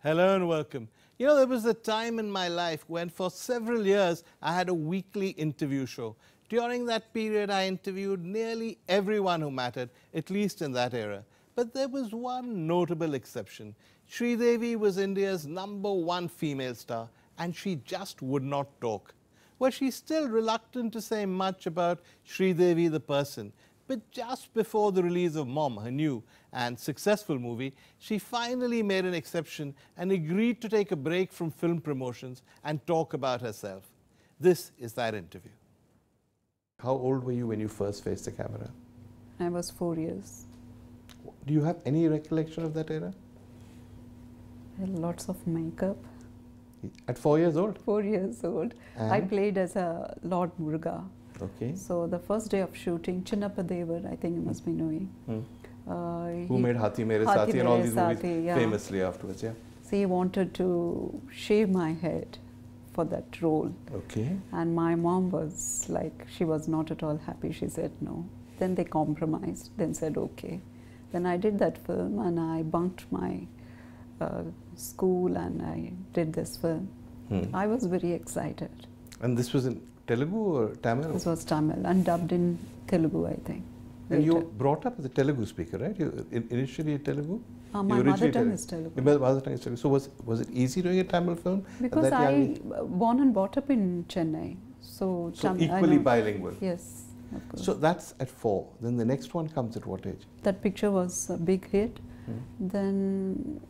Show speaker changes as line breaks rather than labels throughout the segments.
Hello and welcome. You know, there was a time in my life when for several years I had a weekly interview show. During that period, I interviewed nearly everyone who mattered, at least in that era. But there was one notable exception. Sridevi was India's #1 female star, and she just would not talk. Well, she's still reluctant to say much about Sridevi the person. But just before the release of Mom, her new and successful movie, she finally made an exception and agreed to take a break from film promotions and talk about herself. This is that interview. How old were you when you first faced the camera?
I was 4 years.
Do you have any recollection of that era?
I had lots of makeup.
At 4 years old?
4 years old.
And?
I played as a Lord Muruga.
Okay.
So the first day of shooting, Chinnappa Devar, I think you must be knowing.
Who made Hathi Mere Saathi and all these movies famously afterwards, yeah.
So he wanted to shave my head for that role.
Okay.
And my mom was like, she was not at all happy. She said no. Then they compromised, then said okay. Then I did that film and I bunked my school and I did this film. I was very excited.
And this was in Telugu or Tamil?
This was Tamil and dubbed in Telugu, I think.
And you were brought up as a Telugu speaker, right? You initially a Telugu?
My mother tongue is Telugu.
Your mother tongue is Telugu. So was it easy doing a Tamil film?
Because I born and brought up in Chennai. So
equally bilingual?
Yes, of course.
So that's at 4. Then the next one comes at what age?
That picture was a big hit. Then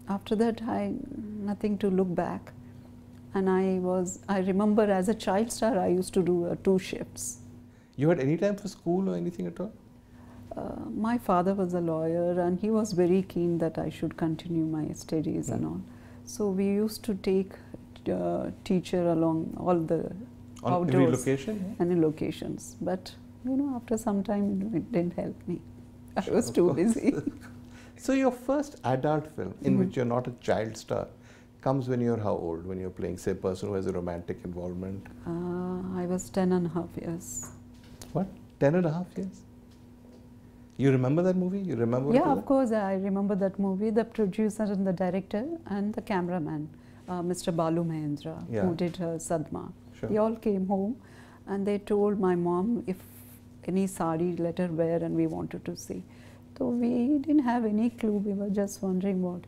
after that, nothing to look back. And I remember as a child star, I used to do 2 shifts.
You had any time for school or anything at all?
My father was a lawyer and he was very keen that I should continue my studies and all. So we used to take teacher along all the outdoors.
Any location?
Any locations. But, you know, after some time, it didn't help me. I was too busy.
So your first adult film in which you're not a child star comes when you're how old? When you're playing, say, a person who has a romantic involvement?
I was 10.5 years.
What? 10.5 years? You remember that movie? You remember?
Yeah, of course, I remember that movie. The producer and the director and the cameraman, Mr. Balu Mahendra, who did Sadma.
Sure.
They all came home and they told my mom if any sari, let her wear, and we wanted to see. So we didn't have any clue. We were just wondering what.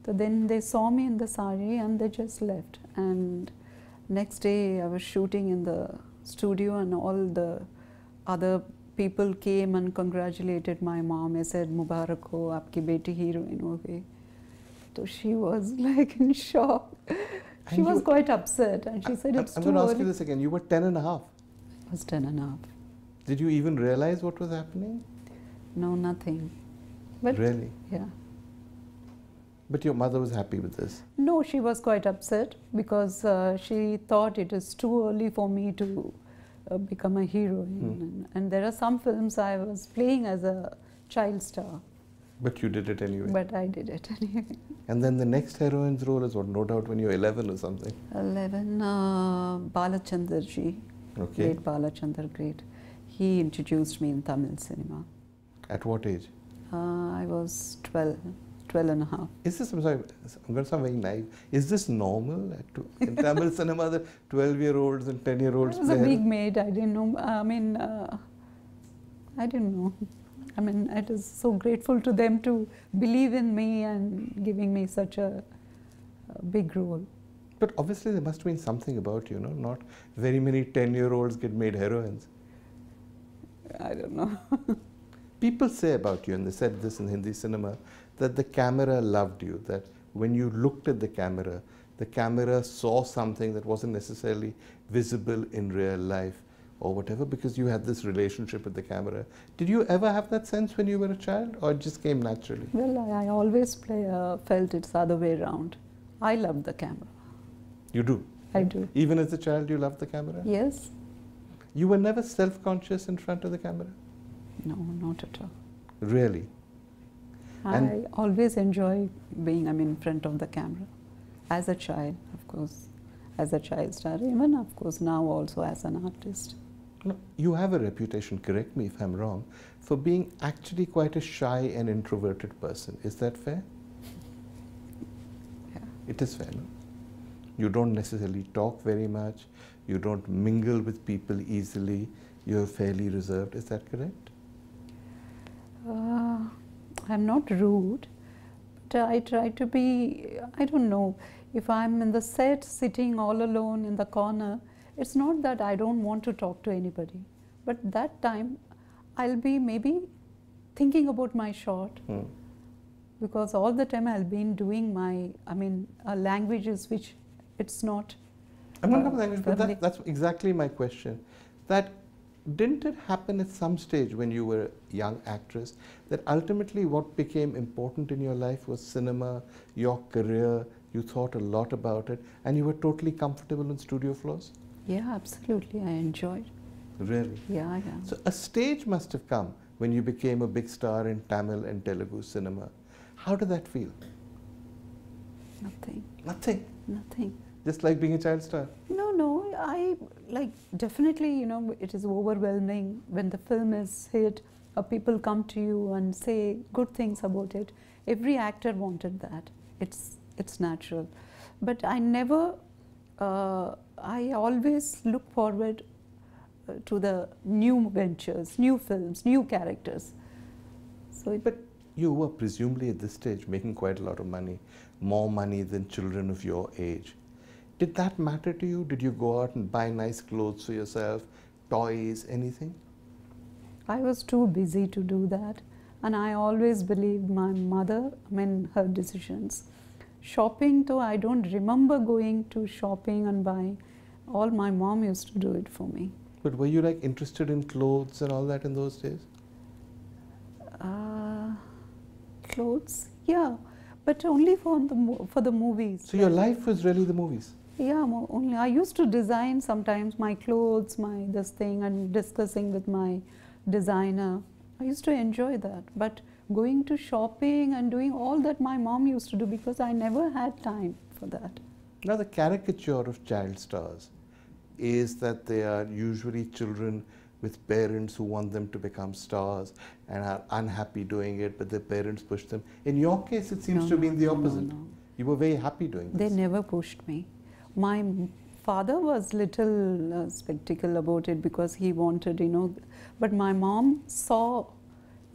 So then they saw me in the sari and they just left. And next day I was shooting in the studio and all the other people came and congratulated my mom. I said, Mubarak ho, aapki beti heroine ho gayi. So she was like in shock. She was quite upset and she said, it's too early.
I'm going to ask you this again. You were 10.5.
I was 10.5.
Did you even realize what was happening?
No, nothing. But
really?
Yeah.
But your mother was happy with this?
No, she was quite upset because she thought it is too early for me to become a heroine. And there are some films I was playing as a child star.
But you did it anyway?
But I did it anyway.
And then the next heroine's role is what? No doubt when you're 11 or something?
11, Balachandraji.
Okay.
Great Balachandra, great. He introduced me in Tamil cinema.
At what age?
I was 12 and a half.
Is this, I'm sorry, I'm going to sound very naive. Is this normal in Tamil cinema that 12-year-olds and 10-year-olds play?
I was a big maid. I didn't know. I mean, I didn't know. I mean, I was so grateful to them to believe in me and giving me such a big role.
But obviously there must have been something about you, no? Not very many 10-year-olds get made heroines.
I don't know.
People say about you, and they said this in Hindi cinema, that the camera loved you, that when you looked at the camera saw something that wasn't necessarily visible in real life or whatever, because you had this relationship with the camera. Did you ever have that sense when you were a child, or it just came naturally?
Well, I always felt it's the other way around. I loved the camera.
You do?
I do.
Even as a child you loved the camera?
Yes.
You were never self-conscious in front of the camera?
No, not at all.
Really?
I always enjoy being in front of the camera. As a child, of course. As a child star, even of course now also as an artist.
No, you have a reputation, correct me if I'm wrong, for being actually quite a shy and introverted person. Is that fair?
Yeah.
It is fair, no? You don't necessarily talk very much. You don't mingle with people easily. You're fairly reserved. Is that correct?
I'm not rude, but I try to be, I don't know, if I'm in the set sitting all alone in the corner, it's not that I don't want to talk to anybody, but that time I'll be maybe thinking about my shot, because all the time I've been doing my, languages which it's not.
I'm not talking language, but that's exactly my question. That didn't it happen at some stage when you were a young actress that ultimately what became important in your life was cinema, your career, you thought a lot about it, and you were totally comfortable on studio floors?
Yeah, absolutely. I enjoyed.
Really?
Yeah.
So a stage must have come when you became a big star in Tamil and Telugu cinema. How did that feel?
Nothing.
Nothing?
Nothing.
Just like being a child star?
No, I definitely, it is overwhelming when the film is hit, or people come to you and say good things about it. Every actor wanted that. It's natural. But I never, I always look forward to the new ventures, new films, new characters.
But you were presumably at this stage making quite a lot of money, more money than children of your age. Did that matter to you? Did you go out and buy nice clothes for yourself, toys, anything?
I was too busy to do that, and I always believed my mother, her decisions. Shopping, though, I don't remember going to shopping and buying. All my mom used to do it for me.
But were you interested in clothes and all that in those days?
Clothes, yeah, but only for the movies.
So your life was really the movies?
Yeah, only. I used to design sometimes my clothes, this thing, and discussing with my designer. I used to enjoy that. But going to shopping and doing all that my mom used to do, because I never had time for that.
Now the caricature of child stars is that they are usually children with parents who want them to become stars and are unhappy doing it, but their parents push them. In your case, it seems to have been the opposite. No. You were very happy doing this.
They never pushed me. My father was little skeptical about it because he wanted, but my mom saw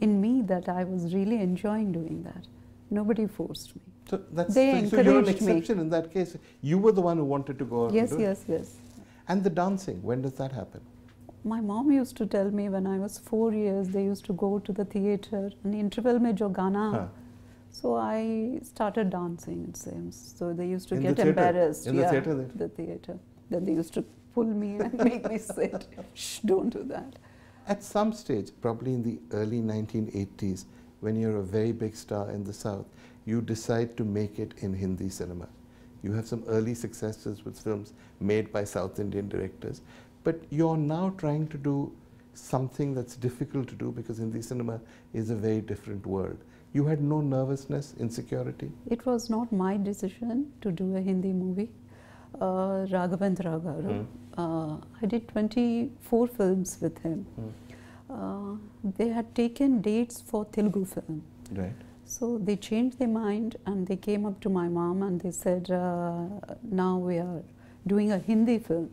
in me that I was really enjoying doing that. Nobody forced me.
So
they encouraged
so you're an exception in that case. You were the one who wanted to go out and do it.
Yes.
And the dancing, when does that happen?
My mom used to tell me when I was 4 years, they used to go to the theatre and interval mein jo gana. So I started dancing, it seems. So they used to get embarrassed.
In the theatre?
The theatre. Then they used to pull me and make me sit. Shh, don't do that.
At some stage, probably in the early 1980s, when you're a very big star in the South, you decide to make it in Hindi cinema. You have some early successes with films made by South Indian directors, but you're now trying to do something that's difficult to do because Hindi cinema is a very different world. You had no nervousness, insecurity?
It was not my decision to do a Hindi movie. Raghavendra Garu. I did 24 films with him. They had taken dates for Telugu film.
Right.
So they changed their mind and they came up to my mom and they said, now we are doing a Hindi film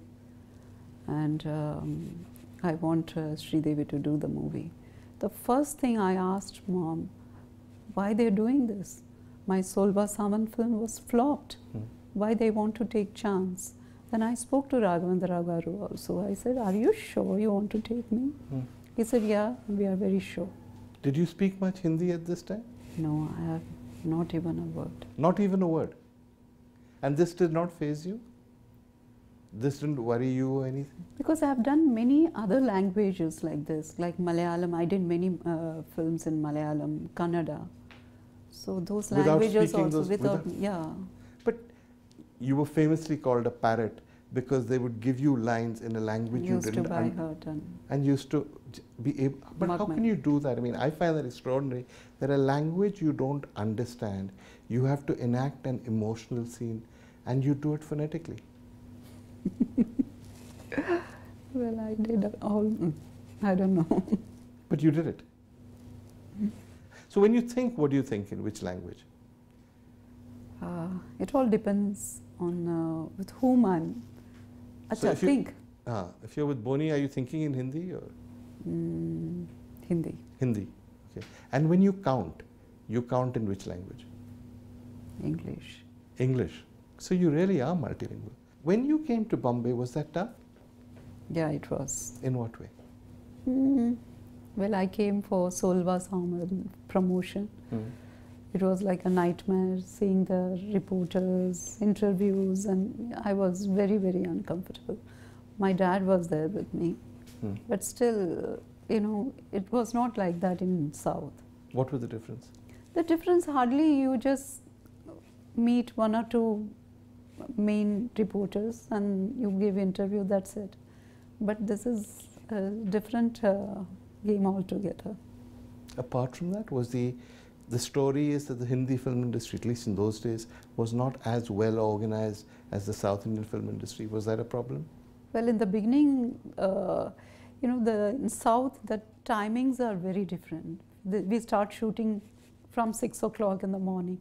and I want Sridevi to do the movie. The first thing I asked mom, why they're doing this? My Solva Savan film was flopped. Why they want to take chance? Then I spoke to Raghavendra Garu also. I said, are you sure you want to take me? He said, yeah, we are very sure.
Did you speak much Hindi at this time?
No, I have not even a word.
Not even a word? And this did not faze you? This didn't worry you or anything?
Because I have done many other languages like this, like Malayalam. I did many films in Malayalam, Kannada. So those languages also, yeah.
But you were famously called a parrot because they would give you lines in a language you didn't
understand.
And used to be able, but how can you do that? I mean, I find that extraordinary that a language you don't understand, you have to enact an emotional scene and you do it phonetically.
Well, I did all, I don't know.
But you did it. So when you think, what do you think in which language?
It all depends on with whom I'm.
So
think.
If you're with Boni, are you thinking in Hindi or?
Hindi.
Hindi. Okay. And when you count in which language?
English.
English. So you really are multilingual. When you came to Bombay, was that tough?
Yeah, it was.
In what way?
Well, I came for Solva Samal promotion. It was like a nightmare seeing the reporters, interviews, and I was very, very uncomfortable. My dad was there with me, but still, it was not like that in South.
What was the difference?
The difference, hardly you just meet one or two main reporters and you give interview, that's it. But this is a different game altogether.
Apart from that, was the story is that the Hindi film industry, at least in those days, was not as well organized as the South Indian film industry. Was that a problem?
Well, in the beginning, in South, the timings are very different. We start shooting from 6 o'clock in the morning.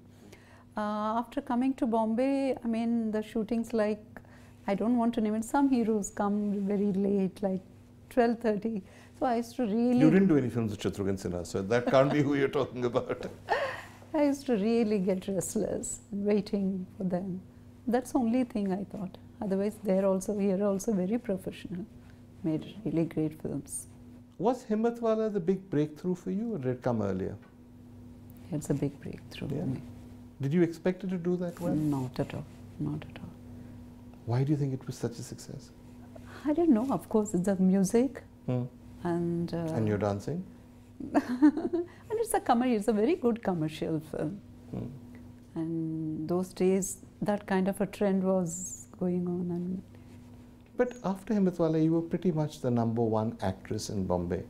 After coming to Bombay, I mean, the shootings like, I don't want to name it, some heroes come very late, like 12:30. So I used to really...
You didn't do any films with Shatrughan Sinha, so that can't be who you're talking about.
I used to really get restless waiting for them. That's the only thing I thought. Otherwise, here also very professional. Made really great films.
Was Himmatwala the big breakthrough for you, or did it come earlier?
It's a big breakthrough for me.
Did you expect it to do that well?
Not at all. Not at all.
Why do you think it was such a success?
I don't know. Of course, it's the music. And
you're dancing?
And it's a very good commercial film. And those days, that kind of a trend was going on.
But after Himmatwala, you were pretty much the #1 actress in Bombay.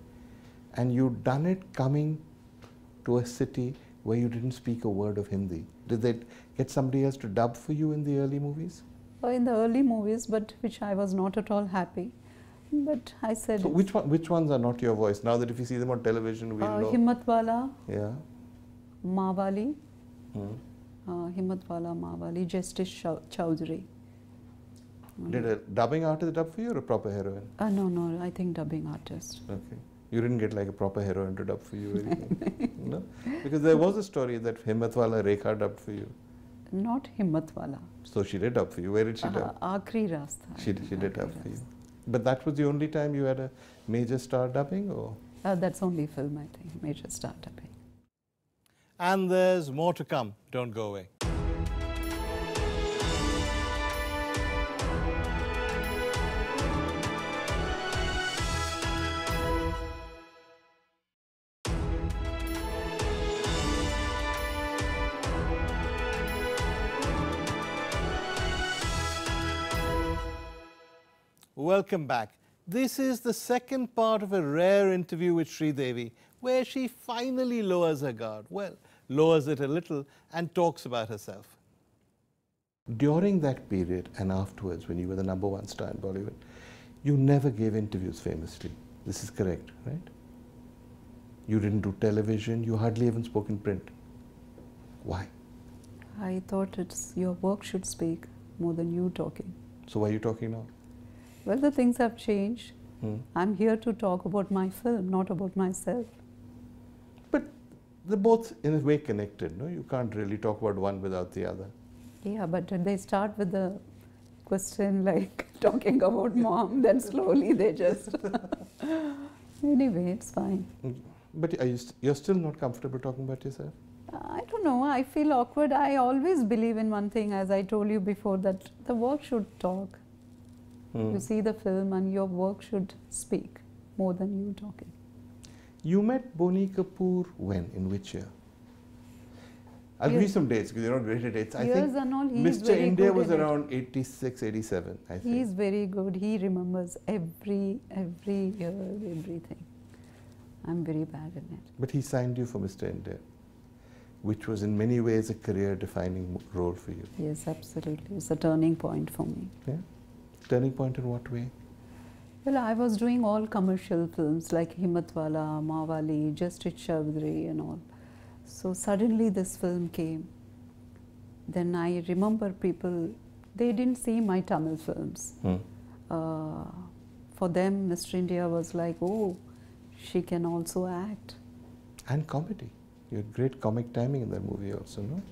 And you'd done it coming to a city where you didn't speak a word of Hindi. Did they get somebody else to dub for you in the early movies?
In the early movies, but which I was not at all happy. But I said...
So which ones are not your voice? Now that if you see them on television, we'll know.
Himmatwala,
Yeah.
Mawali, Himmatwala, Mawali, Justice Chowdhury.
Did a dubbing artist dub for you or a proper heroine?
No, I think dubbing artist.
Okay. You didn't get like a proper heroine to dub for you or anything? No? Because there was a story that Himmatwala Rekha dubbed for you.
Not Himmatwala.
So she did dub for you. Where did she dub?
Aakhri Rasta.
She did dub for you. But that was the only time you had a major star dubbing, or?
That's only film, I think, major star dubbing.
And there's more to come. Don't go away. Welcome back. This is the second part of a rare interview with Sridevi, where she finally lowers her guard. Well, lowers it a little and talks about herself. During that period and afterwards, when you were the #1 star in Bollywood, you never gave interviews famously. This is correct, right? You didn't do television, you hardly even spoke in print. Why?
I thought your work should speak more than you talking.
So why are you talking now?
Well, the things have changed. I'm here to talk about my film, not about myself.
But they're both in a way connected, no? You can't really talk about one without the other.
Yeah, but they start with the question like talking about mom, then slowly they just... Anyway, it's fine.
But you're still not comfortable talking about yourself?
I don't know. I feel awkward. I always believe in one thing, as I told you before, that the work should talk. You see the film and your work should speak more than you talking. You met Boni Kapoor when? In which year? I'll give you some dates because you're not great at dates. I think Mr. India was around 86, 87, I think. He's very good. He remembers every year, everything. I'm very bad in it. But he signed you for Mr. India, which was in many ways a career-defining role for you. Yes, absolutely. It's a turning point for me. Yeah? Turning point in what way? Well, I was doing all commercial films like Himmatwala, Mawali, Justice Chowdhury and all. So suddenly this film came then I remember people, they didn't see my Tamil films. For them, Mr. India was like, oh, she can also act.
And comedy. You had great comic timing in that movie also, no?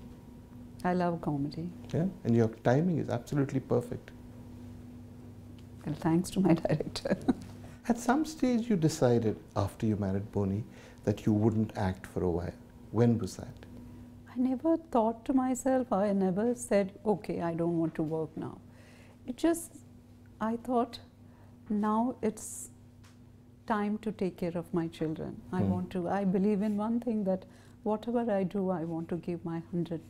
I love comedy.
Yeah, and your timing is absolutely perfect.
Well, thanks to my director.
At some stage you decided, after you married Boni, that you wouldn't act for a while. When was that?
I never thought to myself, I never said, okay, I don't want to work now. It just, I thought, now it's time to take care of my children. I believe in one thing, that whatever I do, I want to give my 100%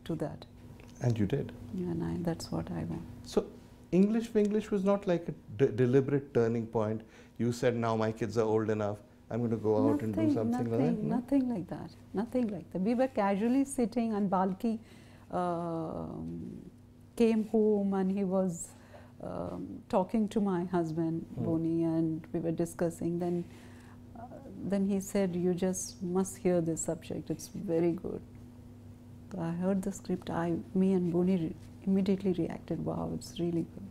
to that.
And you did.
And that's what I want.
So English was not like a deliberate turning point. You said, now my kids are old enough, I'm going to go out and do something like that? No?
Nothing like that. Nothing like that. We were casually sitting, and Balki came home, and he was talking to my husband, Boni, and we were discussing. Then he said, you just must hear this subject, it's very good. So I heard the script, me and Boni immediately reacted, wow, it's really good.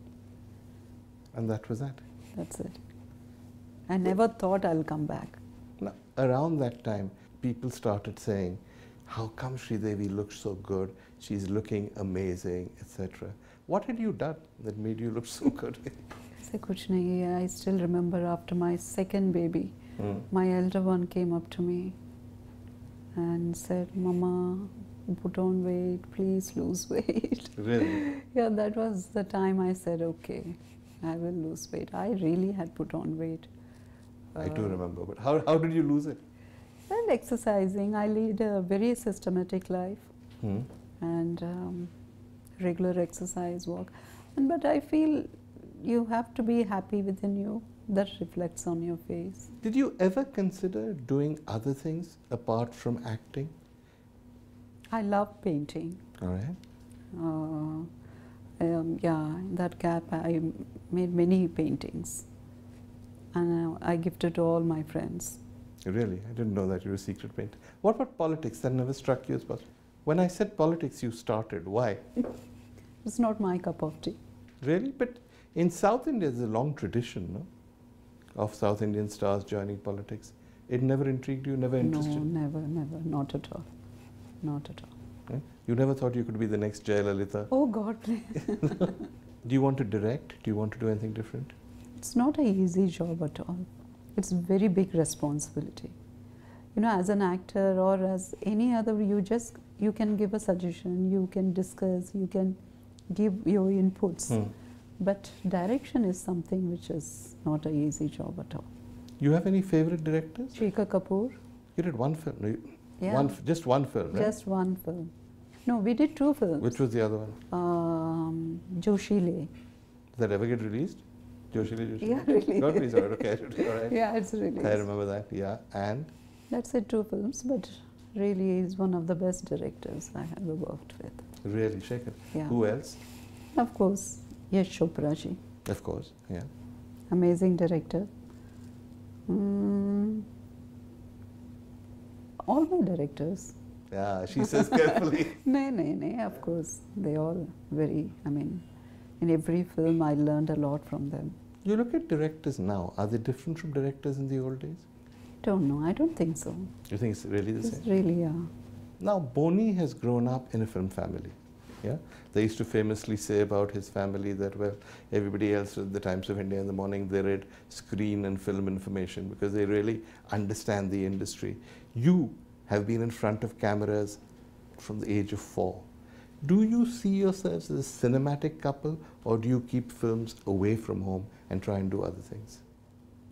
And that was that?
That's it. I never thought I'll come back.
Now, around that time, people started saying, how come Sridevi looks so good? She's looking amazing, etc. What had you done that made you look so good?
I still remember after my second baby, my elder one came up to me and said, Mama, put on weight, please lose weight.
Really?
Yeah, that was the time I said, okay, I will lose weight. I really had put on weight.
I do remember, but how did you lose it?
Well, exercising. I lead a very systematic life and regular exercise, walk. But I feel you have to be happy within you. That reflects on your face.
Did you ever consider doing other things apart from acting?
I love painting.
All right.
Yeah, in that gap I made many paintings, and I gifted to all my friends.
Really? I didn't know that you were a secret painter. What about politics? That never struck you as possible? When I said politics, you started. Why?
It's not my cup of tea.
Really? But in South India, there's a long tradition, no? Of South Indian stars joining politics. It never intrigued you, never interested?
No, never, not at all. Not at all.
Yeah? You never thought you could be the next Jayalalitha?
Oh God, please.
Do you want to direct? Do you want to do anything different?
It's not an easy job at all. It's a very big responsibility. You know, as an actor or as any other, you can give a suggestion, you can discuss, you can give your inputs. But direction is something which is not an easy job at all.
You have any favorite directors?
Shekhar Kapoor.
You did one film? No,
Yeah.
Just one film, right?
Just one film. No, we did two films.
Which was the other one?
Joshile.
Did that ever get released? Joshile?
Yeah, released.
Got released, okay. All right.
Yeah, it's released.
I remember that, yeah. And?
That's it, two films, but really he's one of the best directors I have ever worked with.
Really, Shekhar?
Yeah.
Who else?
Of course, Yash Chopra ji.
Of course, yeah.
Amazing director. All my directors.
Yeah, she says carefully.
No, of course. They all very, in every film I learned a lot from them.
You look at directors now, are they different from directors in the old days?
Don't know, I don't think so.
You think it's really the
It's
same?
really, yeah.
Now, Boni has grown up in a film family. Yeah, they used to famously say about his family that, well, everybody else at the Times of India in the morning, they read screen and film information because they really understand the industry. You have been in front of cameras from the age of 4. Do you see yourselves as a cinematic couple, or do you keep films away from home and try and do other things?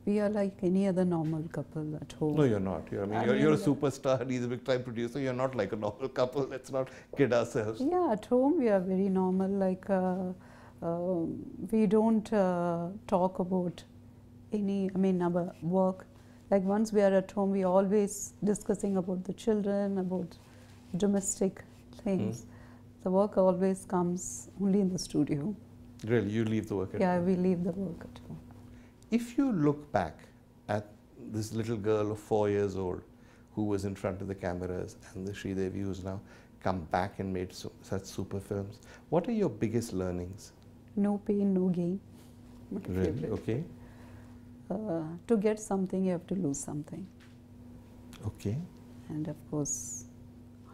We are like any other normal couple at home.
No, you're not. You're a superstar, he's a big-time producer. You're not like a normal couple. Let's not kid ourselves.
Yeah, at home we are very normal. Like, we don't talk about our work. Like, once we are at home, we are always discussing about the children, about domestic things. The work always comes only in the studio.
Really, you leave the work at home?
Yeah, we leave the work at home.
If you look back at this little girl of 4 years old who was in front of the cameras and the Sridevi who's now come back and made such super films. What are your biggest learnings?
No pain, no gain. My
Really?
favorite.
Okay.
To get something, you have to lose something.
Okay.
And of course,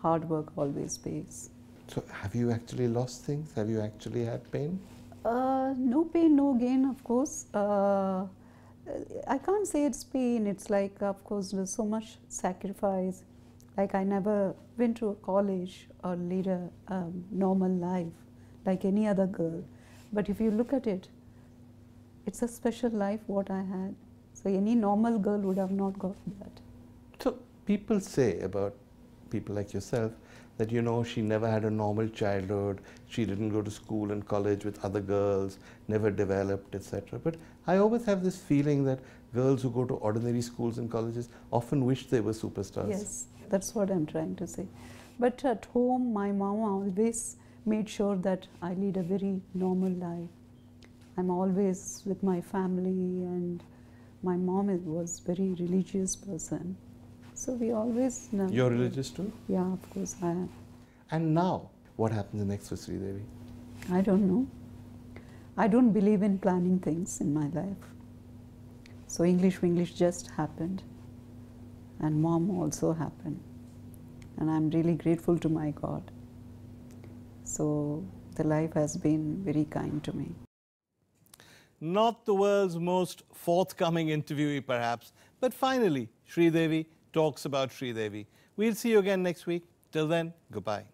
hard work always pays.
So have you actually lost things? Have you actually had pain?
No pain, no gain, of course. I can't say it's pain. It's like, of course, there's so much sacrifice. Like I never went to a college or lead a normal life like any other girl. But if you look at it, it's a special life what I had. So any normal girl would have not got that.
So people say about people like yourself that, you know, she never had a normal childhood, she didn't go to school and college with other girls, never developed, etc. But I always have this feeling that girls who go to ordinary schools and colleges often wish they were superstars.
Yes, that's what I'm trying to say. But at home, my mom always made sure that I lead a very normal life. I'm always with my family, and my mom was very religious person. So we always know.
You're religious too?
Yeah, of course I am.
And now, what happens next for Sridevi?
I don't know. I don't believe in planning things in my life. So English just happened. And mom also happened. And I'm really grateful to my God. So the life has been very kind to me.
Not the world's most forthcoming interviewee perhaps, but finally, Sridevi talks about Sridevi. We'll see you again next week. Till then, goodbye.